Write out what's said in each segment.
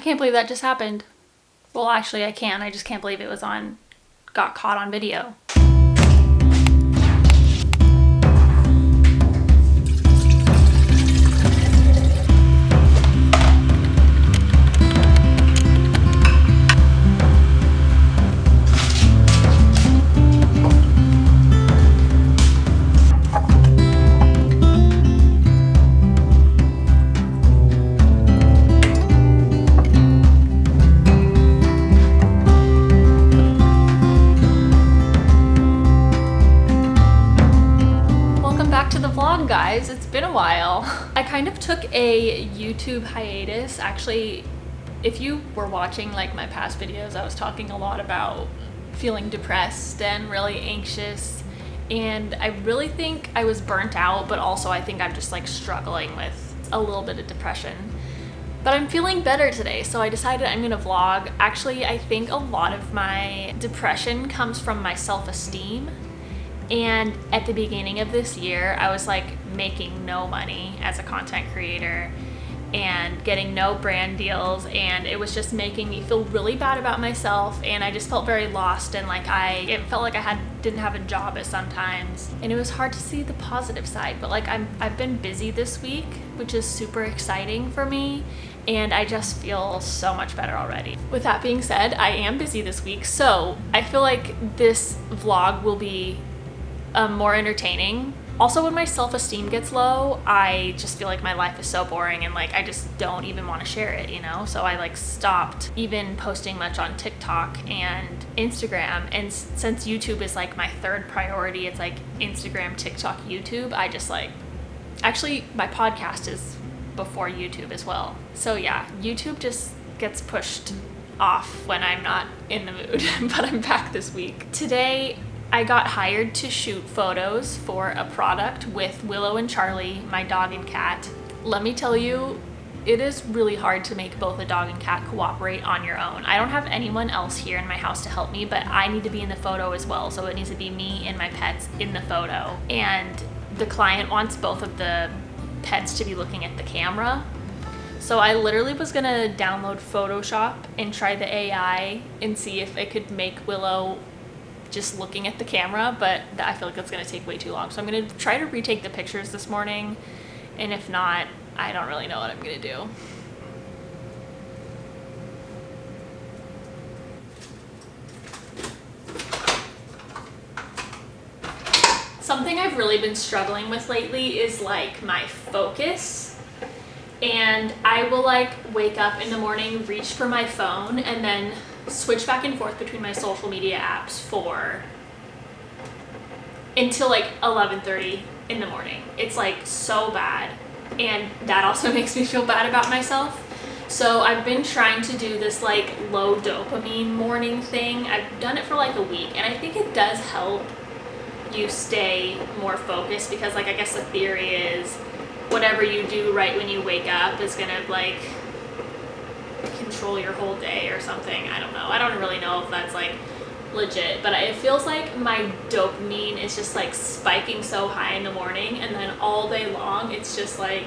can't believe that just happened. Well, actually I can. I just can't believe it got caught on video. Guys, it's been a while. I kind of took a YouTube hiatus. Actually, if you were watching like my past videos, I was talking a lot about feeling depressed and really anxious, and I really think I was burnt out, but also I think I'm just like struggling with a little bit of depression. But I'm feeling better today, so I decided I'm gonna vlog. Actually, I think a lot of my depression comes from my self-esteem. And at the beginning of this year, I was like making no money as a content creator and getting no brand deals, and it was just making me feel really bad about myself, and I just felt very lost, and like it felt like I didn't have a job at sometimes, and it was hard to see the positive side. But like I've been busy this week, which is super exciting for me, and I just feel so much better already. With that being said, I am busy this week, so I feel like this vlog will be more entertaining. Also, when my self-esteem gets low, I just feel like my life is so boring, and like I just don't even want to share it, you know? So I like stopped even posting much on TikTok and Instagram, and since YouTube is like my third priority, it's like Instagram, TikTok, YouTube, I just like, actually my podcast is before YouTube as well. So yeah, YouTube just gets pushed off when I'm not in the mood, but I'm back this week. Today, I got hired to shoot photos for a product with Willow and Charlie, my dog and cat. Let me tell you, it is really hard to make both a dog and cat cooperate on your own. I don't have anyone else here in my house to help me, but I need to be in the photo as well, so it needs to be me and my pets in the photo. And the client wants both of the pets to be looking at the camera. So I literally was gonna download Photoshop and try the AI and see if it could make Willow just looking at the camera, but I feel like that's gonna take way too long. So I'm gonna try to retake the pictures this morning, and if not, I don't really know what I'm gonna do. Something I've really been struggling with lately is like my focus, and I will like wake up in the morning, reach for my phone, and then switch back and forth between my social media apps until like 11:30 in the morning. It's like so bad, and that also makes me feel bad about myself. So I've been trying to do this like low dopamine morning thing. I've done it for like a week, and I think it does help you stay more focused, because like I guess the theory is whatever you do right when you wake up is gonna like control your whole day or something. I don't know. I don't really know if that's like legit, but it feels like my dopamine is just like spiking so high in the morning, and then all day long it's just like,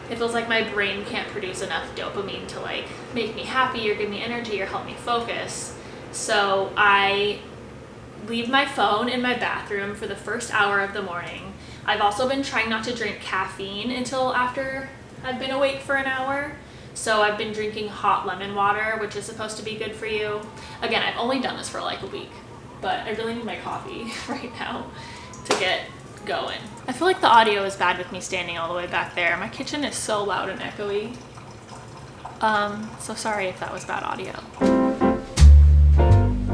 it feels like my brain can't produce enough dopamine to like make me happy or give me energy or help me focus. So I leave my phone in my bathroom for the first hour of the morning. I've also been trying not to drink caffeine until after I've been awake for an hour. So I've been drinking hot lemon water, which is supposed to be good for you. Again, I've only done this for like a week, but I really need my coffee right now to get going. I feel like the audio is bad with me standing all the way back there. My kitchen is so loud and echoey. So sorry if that was bad audio.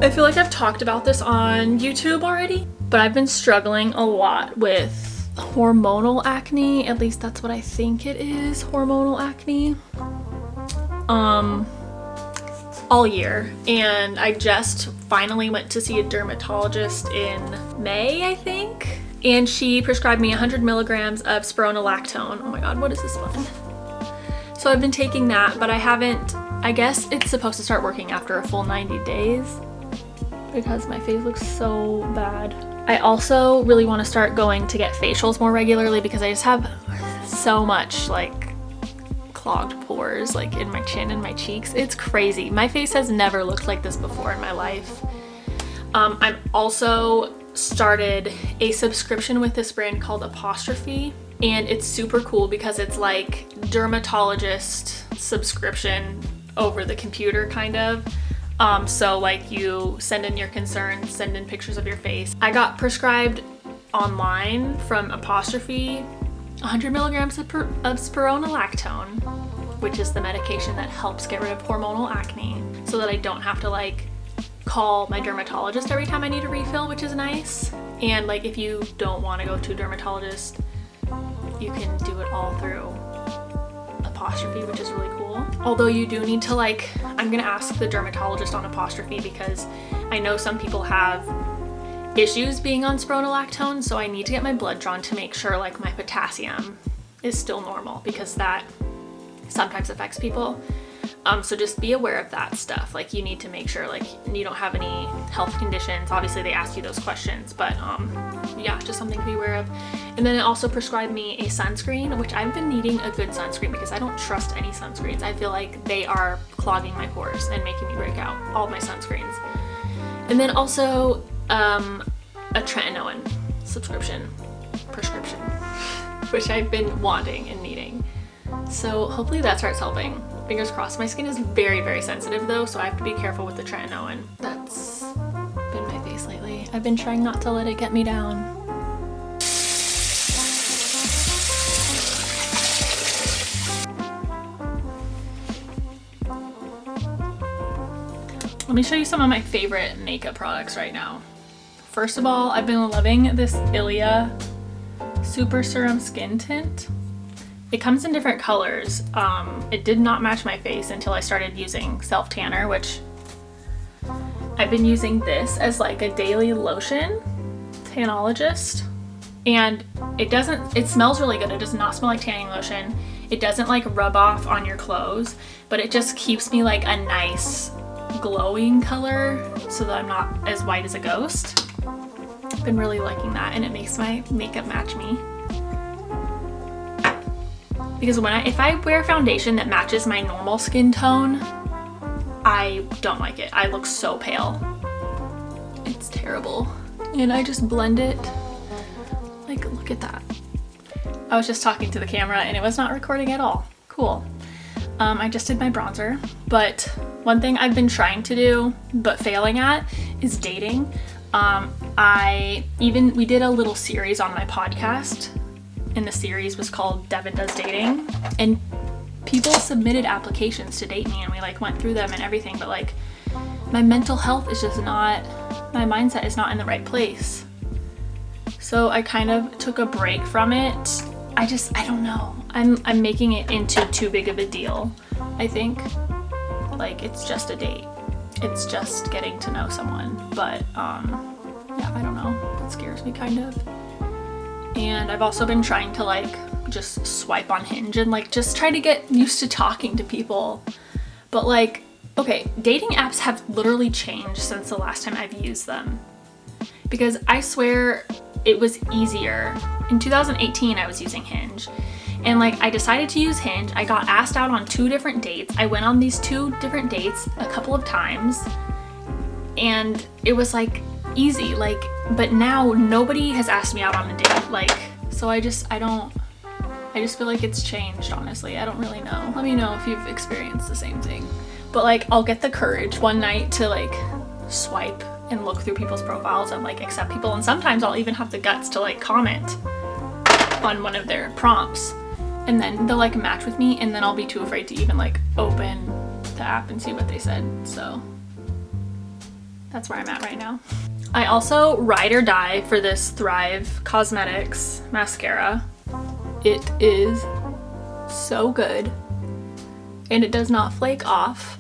I feel like I've talked about this on YouTube already, but I've been struggling a lot with hormonal acne. At least that's what I think it is, hormonal acne. All year, and I just finally went to see a dermatologist in May, I think, and she prescribed me 100 milligrams of spironolactone. Oh my god, what is this one? So I've been taking that, but I haven't, I guess it's supposed to start working after a full 90 days because my face looks so bad. I also really want to start going to get facials more regularly because I just have so much like clogged pores like in my chin and my cheeks. It's crazy. My face has never looked like this before in my life. I'm also started a subscription with this brand called Apostrophe, and it's super cool because it's like dermatologist subscription over the computer kind of. So like you send in your concerns, send in pictures of your face. I got prescribed online from Apostrophe 100 milligrams of spironolactone, which is the medication that helps get rid of hormonal acne, so that I don't have to like call my dermatologist every time I need a refill, which is nice. And like if you don't want to go to a dermatologist, you can do it all through Apostrophe, which is really cool. Although you do need to like, I'm gonna ask the dermatologist on Apostrophe because I know some people have issues being on spironolactone, so I need to get my blood drawn to make sure like my potassium is still normal, because that sometimes affects people. So just be aware of that stuff. Like you need to make sure like you don't have any health conditions. Obviously they ask you those questions, but yeah, just something to be aware of. And then it also prescribed me a sunscreen, which I've been needing a good sunscreen because I don't trust any sunscreens. I feel like they are clogging my pores and making me break out, all my sunscreens. And then also a tretinoin prescription, which I've been wanting and needing. So hopefully that starts helping. Fingers crossed. My skin is very, very sensitive though, so I have to be careful with the tretinoin. That's been my face lately. I've been trying not to let it get me down. Let me show you some of my favorite makeup products right now. First of all, I've been loving this Willo Super Serum Skin Tint. It comes in different colors. It did not match my face until I started using Self Tanner, which I've been using this as like a daily lotion, Tanologist. And it smells really good. It does not smell like tanning lotion. It doesn't like rub off on your clothes, but it just keeps me like a nice glowing color so that I'm not as white as a ghost. I've been really liking that, and it makes my makeup match me. Because if I wear foundation that matches my normal skin tone, I don't like it. I look so pale. It's terrible. And I just blend it. Like, look at that. I was just talking to the camera and it was not recording at all. Cool. I just did my bronzer, but one thing I've been trying to do but failing at is dating. We did a little series on my podcast, and the series was called Devin Does Dating, and people submitted applications to date me and we like went through them and everything, but like my mental health is just not, my mindset is not in the right place. So I kind of took a break from it. I don't know. I'm making it into too big of a deal. I think like it's just a date. It's just getting to know someone, but yeah, I don't know. It scares me kind of. And I've also been trying to like just swipe on Hinge and like just try to get used to talking to people. But like, okay, dating apps have literally changed since the last time I've used them. Because I swear it was easier. In 2018, I was using Hinge. And like, I decided to use Hinge. I got asked out on 2 different dates. I went on these 2 different dates a couple of times. And it was like easy, like, but now nobody has asked me out on a date. Like, so I just feel like it's changed, honestly. I don't really know. Let me know if you've experienced the same thing. But like, I'll get the courage one night to like swipe and look through people's profiles and like accept people. And sometimes I'll even have the guts to like comment on one of their prompts. And then they'll like match with me, and then I'll be too afraid to even like open the app and see what they said. So that's where I'm at right now. I also ride or die for this Thrive Cosmetics mascara. It is so good, and it does not flake off,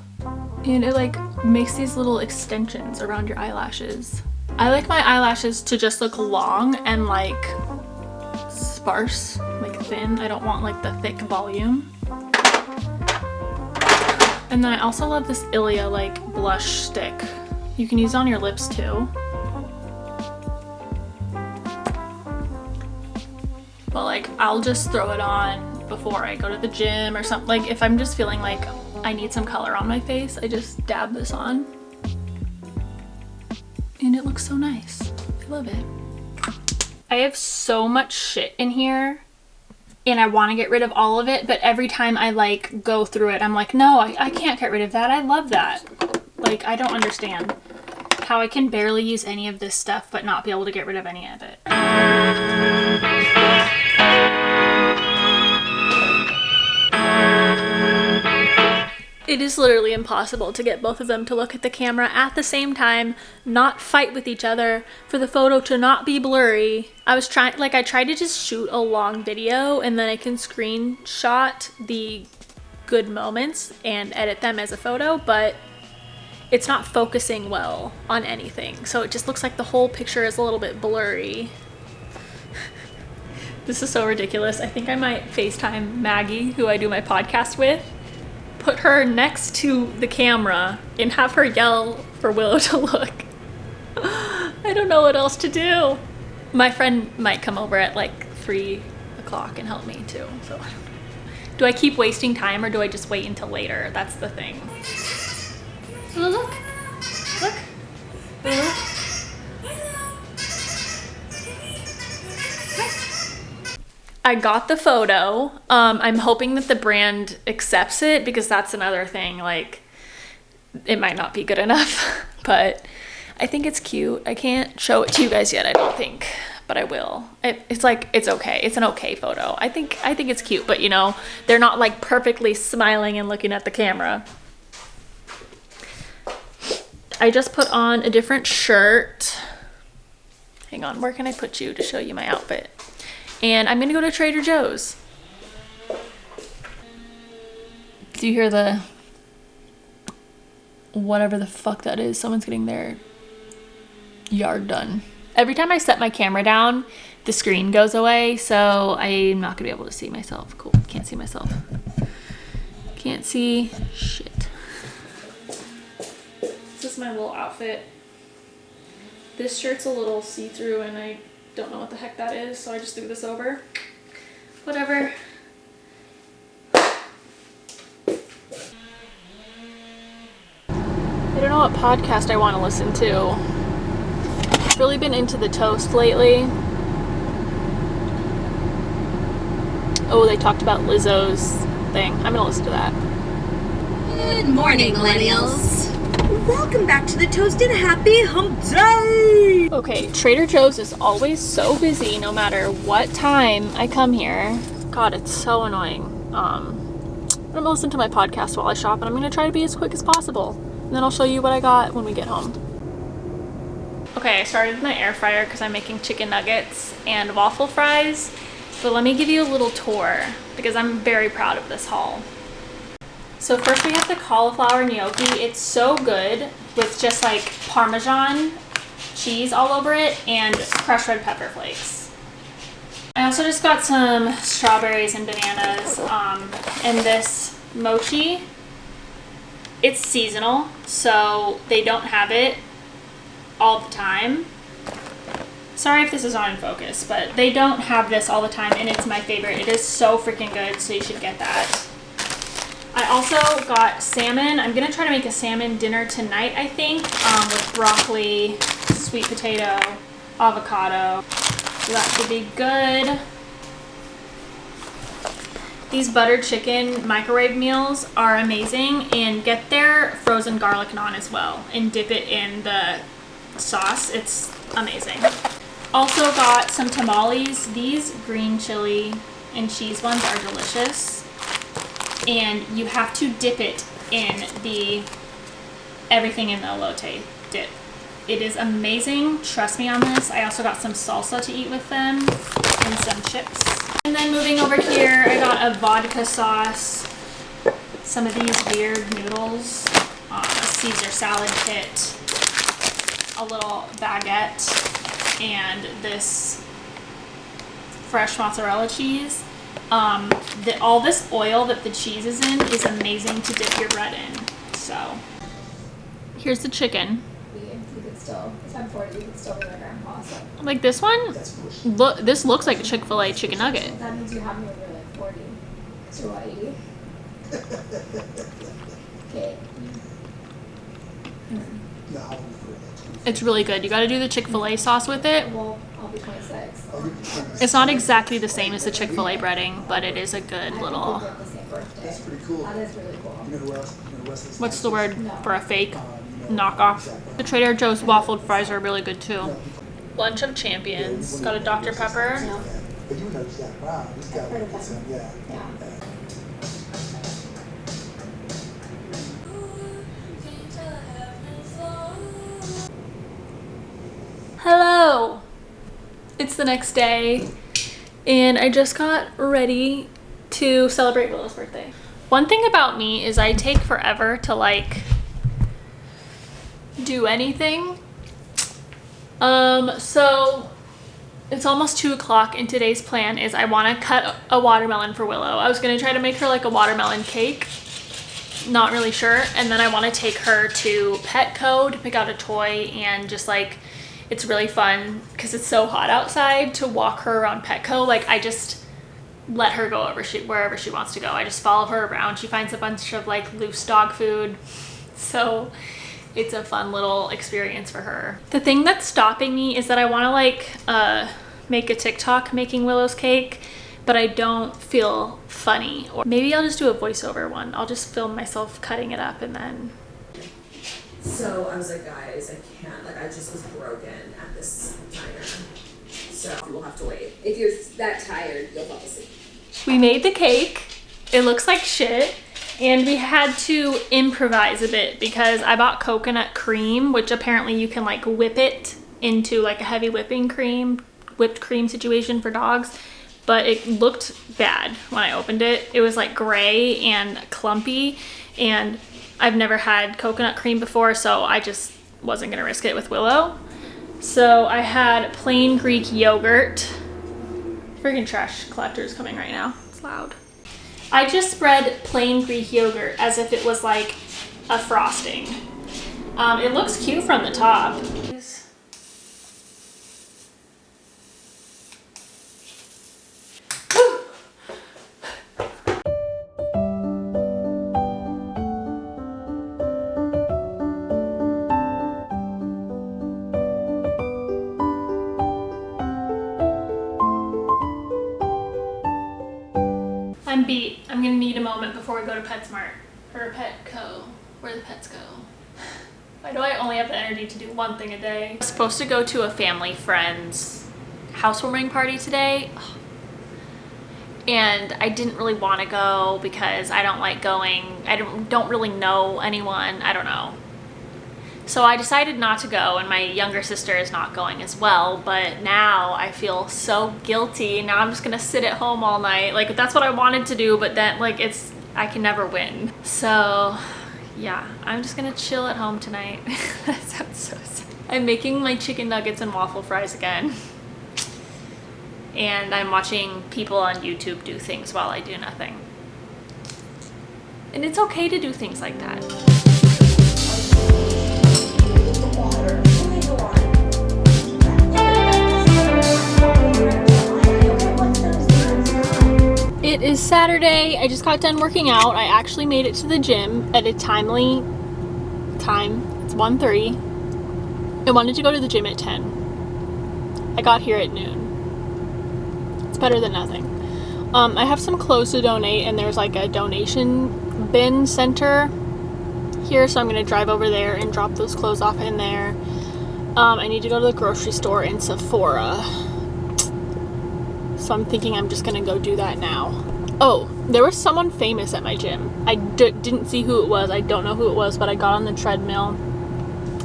and it like makes these little extensions around your eyelashes. I like my eyelashes to just look long and like sparse, like thin. I don't want like the thick volume. And then I also love this Willo like blush stick. You can use it on your lips too. But like, I'll just throw it on before I go to the gym or something. Like if I'm just feeling like I need some color on my face, I just dab this on. And it looks so nice. I love it. I have so much shit in here and I want to get rid of all of it, but every time I like go through it, I'm like, no, I can't get rid of that. I love that. Like, I don't understand how I can barely use any of this stuff but not be able to get rid of any of it. It is literally impossible to get both of them to look at the camera at the same time, not fight with each other, for the photo to not be blurry. I tried to just shoot a long video and then I can screenshot the good moments and edit them as a photo, but it's not focusing well on anything. So it just looks like the whole picture is a little bit blurry. This is so ridiculous. I think I might FaceTime Maggie, who I do my podcast with, put her next to the camera and have her yell for Willow to look. I don't know what else to do. My friend might come over at like 3 o'clock and help me too. So do I keep wasting time or do I just wait until later? That's the thing. Willow, look. Look. Willow, look. I got the photo. I'm hoping that the brand accepts it because that's another thing. Like, it might not be good enough, but I think it's cute. I can't show it to you guys yet, I don't think, but I will. It's like, it's okay. It's an okay photo. I think it's cute, but you know, they're not like perfectly smiling and looking at the camera. I just put on a different shirt. Hang on, where can I put you to show you my outfit? And I'm gonna go to Trader Joe's. Do you hear the whatever the fuck that is? Someone's getting their yard done. Every time I set my camera down, the screen goes away, so I'm not gonna be able to see myself. Cool, can't see myself. Can't see shit. This is my little outfit. This shirt's a little see-through and I don't know what the heck that is, so I just threw this over. Whatever. I don't know what podcast I want to listen to. I've really been into the toast lately. Oh, they talked about Lizzo's thing. I'm gonna listen to that. Good morning, millennials. Welcome back to the Toasted Happy Hump Day! Okay, Trader Joe's is always so busy no matter what time I come here. God, it's so annoying. I'm gonna listen to my podcast while I shop and I'm gonna try to be as quick as possible. And then I'll show you what I got when we get home. Okay, I started my air fryer because I'm making chicken nuggets and waffle fries. But let me give you a little tour because I'm very proud of this haul. So first we have the cauliflower gnocchi. It's so good with just like Parmesan cheese all over it and crushed red pepper flakes. I also just got some strawberries and bananas and this mochi. It's seasonal, so they don't have it all the time. Sorry if this is not in focus, but they don't have this all the time and it's my favorite. It is so freaking good, so you should get that. I also got salmon. I'm gonna try to make a salmon dinner tonight, I think, with broccoli, sweet potato, avocado. So that should be good. These buttered chicken microwave meals are amazing, and get their frozen garlic naan as well and dip it in the sauce. It's amazing. Also got some tamales. These green chili and cheese ones are delicious. And you have to dip it in the everything in the elote dip. It is amazing. Trust me on this. I also got some salsa to eat with them and some chips. And then moving over here, I got a vodka sauce, some of these weird noodles, a Caesar salad kit, a little baguette, and this fresh mozzarella cheese. All this oil that the cheese is in is amazing to dip your bread in. So here's the chicken. You could still, it's time for it, you could still be my grandpa, so. Like this one, this looks like a Chick-fil-A chicken nugget. That means you have me when you're like 40. So what do you do? Okay. No, It's really good. You gotta do the Chick-fil-A sauce with it. Well, I'll be 26. It's not exactly the same as the Chick-fil-A breading, but it is a good little, I think we have the same birthday. that's pretty cool. That is really cool. You know who else? You know who else is what's the nice? word for a fake knockoff? The Trader Joe's waffled fries are really good too. Lunch of Champions. Got a Dr. Pepper. No. But you know Jack Brown. This guy I've heard of gets them. him, yeah. Yeah. Hello! It's the next day, and I just got ready to celebrate Willow's birthday. One thing about me is I take forever to like do anything. So it's almost 2 o'clock, and today's plan is I want to cut a watermelon for Willow. I was gonna try to make her like a watermelon cake, not really sure, and then I want to take her to Petco to pick out a toy, and just like, it's really fun because it's so hot outside to walk her around Petco. Like, I just let her go wherever she wants to go. I just follow her around. She finds a bunch of like loose dog food, so it's a fun little experience for her. The thing that's stopping me is that I want to like make a TikTok making Willow's cake, but I don't feel funny. Or maybe I'll just do a voiceover one. I'll just film myself cutting it up and then. So I was like, guys, I can't, like, I just was broken at this diner. So we'll have to wait. If you're that tired, you'll fall asleep. We made the cake. It looks like shit. And we had to improvise a bit because I bought coconut cream, which apparently you can like whip it into like a heavy whipped cream situation for dogs. But it looked bad when I opened it. It was like gray and clumpy, and I've never had coconut cream before, so I just wasn't gonna risk it with Willow. So I had plain Greek yogurt. Freaking trash collector is coming right now. It's loud. I just spread plain Greek yogurt as if it was like a frosting. It looks cute from the top. I'm beat. I'm gonna need a moment before we go to PetSmart or Petco, where the pets go. Why do I only have the energy to do one thing a day? I was supposed to go to a family friend's housewarming party today, and I didn't really want to go because I don't like going. I don't really know anyone. I don't know. So I decided not to go, and my younger sister is not going as well, but now I feel so guilty. Now I'm just gonna sit at home all night. Like, that's what I wanted to do, but then like I can never win. So yeah, I'm just gonna chill at home tonight. That sounds so sad. I'm making my chicken nuggets and waffle fries again. And I'm watching people on YouTube do things while I do nothing. And it's okay to do things like that. It is Saturday. I just got done working out. I actually made it to the gym at a timely time. It's 1:30. I wanted to go to the gym at 10. I got here at noon. It's better than nothing. I have some clothes to donate, and there's like a donation bin center here, so I'm going to drive over there and drop those clothes off in there. I need to go to the grocery store and Sephora. So I'm thinking I'm just gonna go do that now. Oh, there was someone famous at my gym. I didn't see who it was. I don't know who it was, but I got on the treadmill,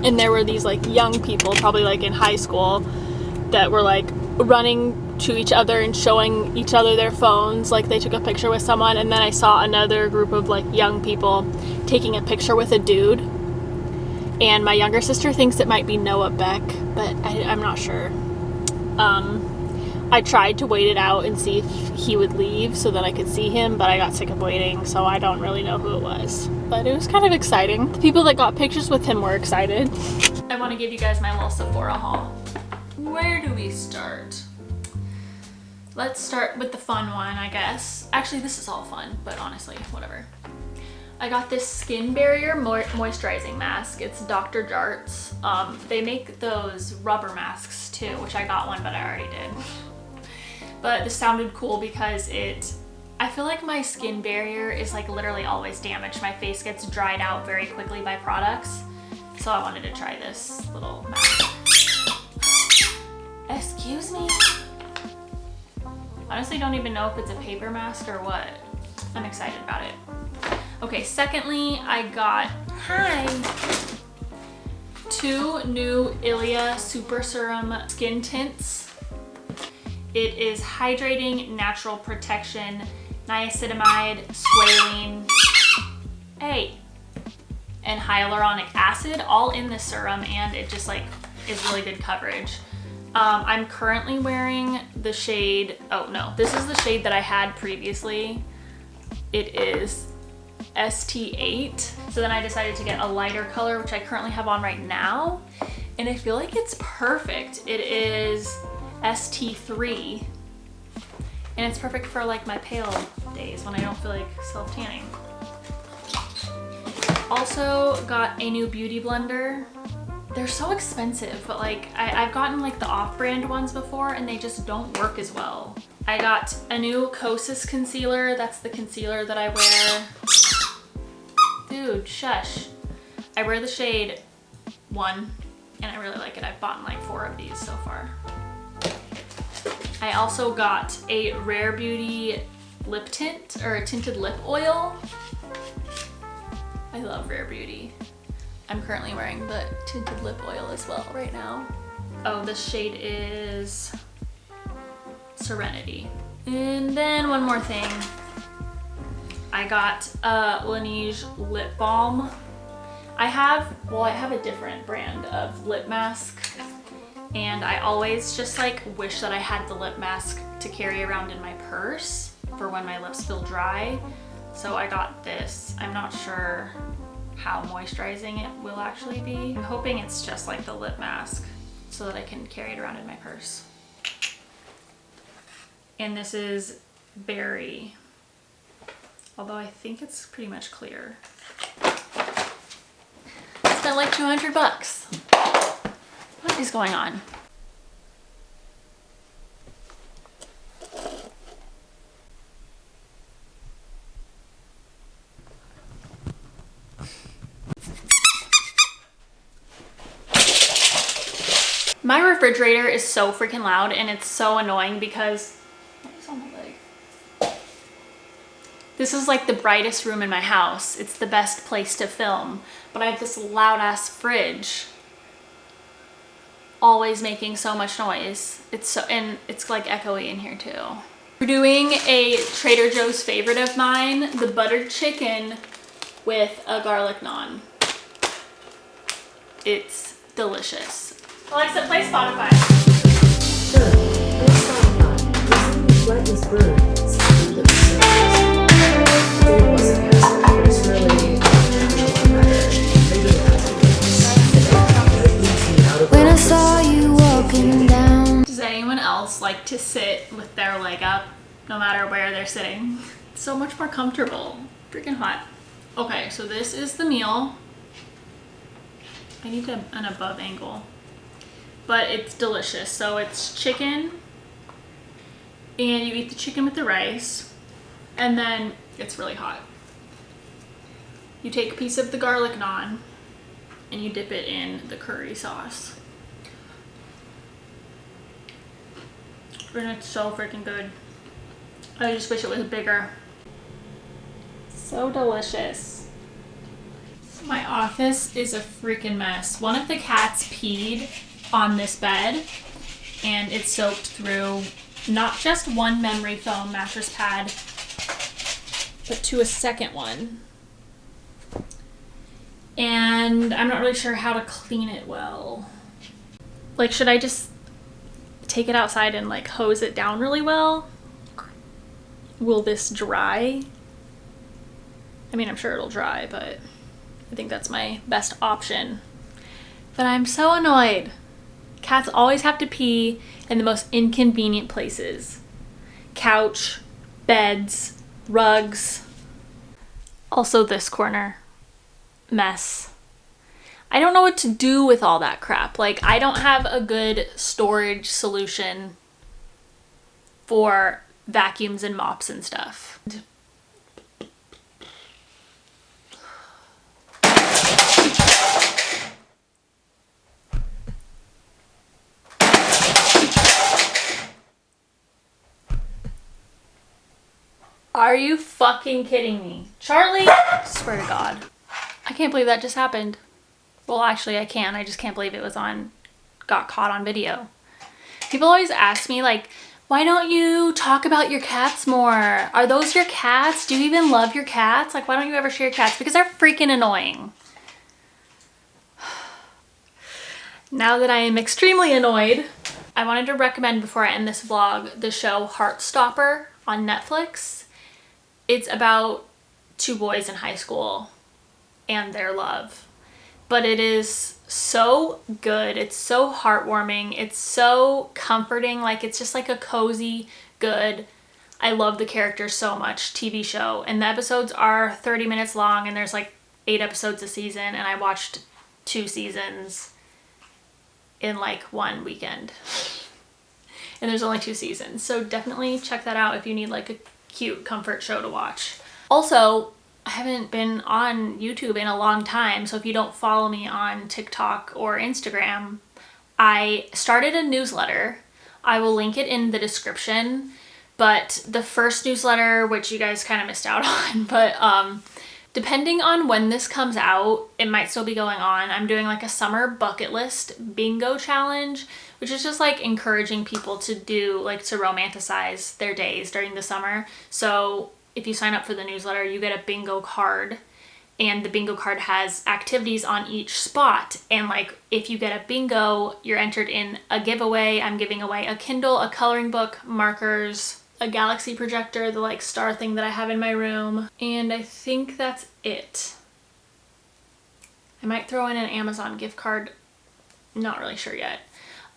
and there were these like young people, probably like in high school, that were like running to each other and showing each other their phones, like they took a picture with someone. And then I saw another group of like young people taking a picture with a dude, and my younger sister thinks it might be Noah Beck, but I'm not sure. I tried to wait it out and see if he would leave so that I could see him, but I got sick of waiting, so I don't really know who it was. But it was kind of exciting. The people that got pictures with him were excited. I want to give you guys my little Sephora haul. Where do we start? Let's start with the fun one, I guess. Actually, this is all fun, but honestly, whatever. I got this skin barrier moisturizing mask. It's Dr. Jart's. They make those rubber masks too, which I got one, but I already did. But this sounded cool because I feel like my skin barrier is like literally always damaged. My face gets dried out very quickly by products. So I wanted to try this little mask. Excuse me? Honestly, don't even know if it's a paper mask or what. I'm excited about it. Okay, secondly, I got, 2 new Ilia Super Serum Skin Tints. It is hydrating, natural protection, niacinamide, squalene, and hyaluronic acid, all in the serum, and it just like is really good coverage. I'm currently wearing the shade, this is the shade that I had previously. It is ST8. So then I decided to get a lighter color, which I currently have on right now. And I feel like it's perfect. It is ST3. And it's perfect for like my pale days when I don't feel like self-tanning. Also got a new beauty blender. They're so expensive, but like I've gotten like the off-brand ones before and they just don't work as well. I got a new Kosas concealer. That's the concealer that I wear. Dude, shush. I wear the shade 1 and I really like it. I've bought like 4 of these so far. I also got a Rare Beauty lip tint or a tinted lip oil. I love Rare Beauty. I'm currently wearing the tinted lip oil as well right now. Oh, this shade is Serenity. And then one more thing. I got a Laneige lip balm. I have a different brand of lip mask, and I always just like wish that I had the lip mask to carry around in my purse for when my lips feel dry. So I got this. I'm not sure how moisturizing it will actually be. I'm hoping it's just like the lip mask so that I can carry it around in my purse. And this is Berry. Although I think it's pretty much clear. I spent like $200. What is going on? My refrigerator is so freaking loud and it's so annoying because on my leg. This is like the brightest room in my house. It's the best place to film, but I have this loud ass fridge always making so much noise. And it's like echoey in here too. We're doing a Trader Joe's favorite of mine, the buttered chicken with a garlic naan. It's delicious. Alexa, play Spotify. Sure. Please Spotify. Recently Flightless Bird. Sound of the It wasn't answered, but it's really a lot better. When I saw you walking down. Does anyone else like to sit with their leg up no matter where they're sitting? It's so much more comfortable. Freaking hot. Okay, so this is the meal. I need an above angle. But it's delicious. So it's chicken, and you eat the chicken with the rice, and then it's really hot. You take a piece of the garlic naan, and you dip it in the curry sauce. And it's so freaking good. I just wish it was bigger. So delicious. My office is a freaking mess. One of the cats peed on this bed and it soaked through not just one memory foam mattress pad, but to a second one. And I'm not really sure how to clean it well. Like, should I just take it outside and like hose it down really well? Will this dry? I mean, I'm sure it'll dry, but I think that's my best option. But I'm so annoyed. Cats always have to pee in the most inconvenient places. couch, beds, rugs. Also this corner, mess. I don't know what to do with all that crap. Like, I don't have a good storage solution for vacuums and mops and stuff. Are you fucking kidding me? Charlie? Swear to God. I can't believe that just happened. Well, actually I can. I just can't believe it got caught on video. People always ask me, like, why don't you talk about your cats more? Are those your cats? Do you even love your cats? Like, why don't you ever share your cats? Because they're freaking annoying. Now that I am extremely annoyed, I wanted to recommend before I end this vlog the show Heartstopper on Netflix. It's about two boys in high school and their love. But it is so good. It's so heartwarming. It's so comforting. Like, it's just like a cozy, good, I love the characters so much TV show. And the episodes are 30 minutes long and there's like 8 episodes a season. And I watched 2 seasons in like one weekend. And there's only 2 seasons. So definitely check that out if you need like a cute comfort show to watch. Also, I haven't been on YouTube in a long time, so if you don't follow me on TikTok or Instagram, I started a newsletter. I will link it in the description, but the first newsletter, which you guys kind of missed out on, but depending on when this comes out, it might still be going on. I'm doing like a summer bucket list bingo challenge, which is just like encouraging people to do, like, to romanticize their days during the summer. So if you sign up for the newsletter, you get a bingo card, and the bingo card has activities on each spot. And like, if you get a bingo, you're entered in a giveaway. I'm giving away a Kindle, a coloring book, markers, a galaxy projector, the like star thing that I have in my room. And I think that's it. I might throw in an Amazon gift card. Not really sure yet.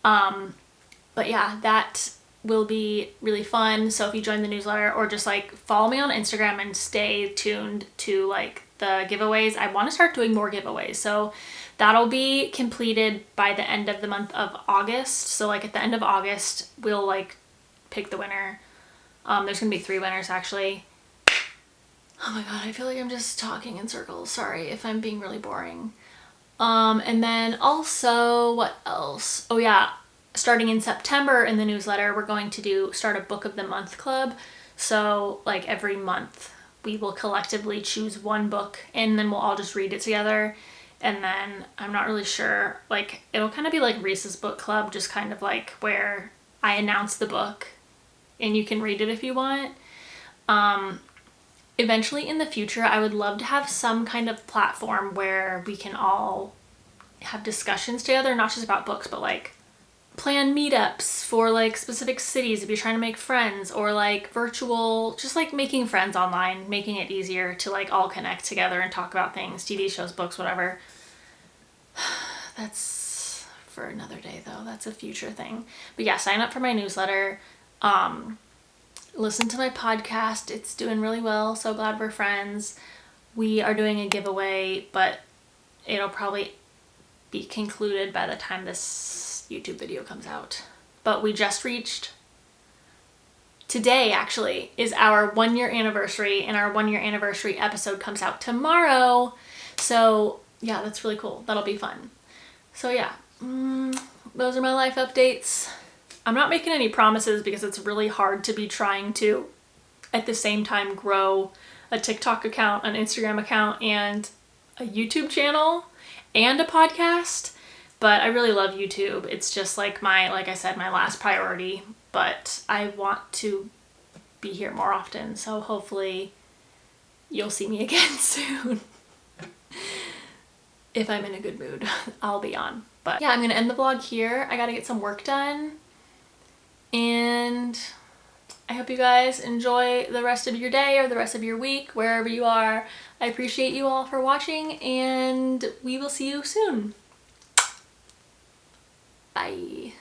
But yeah, that will be really fun. So if you join the newsletter or just like follow me on Instagram and stay tuned to like the giveaways, I want to start doing more giveaways. So that'll be completed by the end of the month of August. So like at the end of August, we'll like pick the winner. There's gonna be 3 winners actually. Oh my God, I feel like I'm just talking in circles. Sorry if I'm being really boring. And then also, what else? Oh yeah, starting in September in the newsletter, we're going to start a book of the month club. So like every month we will collectively choose one book and then we'll all just read it together. And then I'm not really sure, like it'll kind of be like Reese's book club, just kind of like where I announce the book and you can read it if you want. Eventually in the future, I would love to have some kind of platform where we can all have discussions together, not just about books, but like plan meetups for like specific cities if you're trying to make friends, or like virtual, just like making friends online, making it easier to like all connect together and talk about things, TV shows, books, whatever. That's for another day though. That's a future thing. But yeah, sign up for my newsletter. Listen to my podcast. It's doing really well. So glad we're friends. We are doing a giveaway, but it'll probably be concluded by the time this YouTube video comes out. But we just reached, today actually is our 1-year anniversary, and our 1-year anniversary episode comes out tomorrow. So yeah, that's really cool. That'll be fun. So yeah, those are my life updates. I'm not making any promises because it's really hard to be trying to at the same time grow a TikTok account, an Instagram account, and a YouTube channel and a podcast. But I really love YouTube. It's just like like I said, my last priority, but I want to be here more often. So hopefully you'll see me again soon. If I'm in a good mood, I'll be on. But yeah, I'm gonna end the vlog here. I gotta get some work done. And I hope you guys enjoy the rest of your day or the rest of your week, wherever you are. I appreciate you all for watching, and we will see you soon. Bye.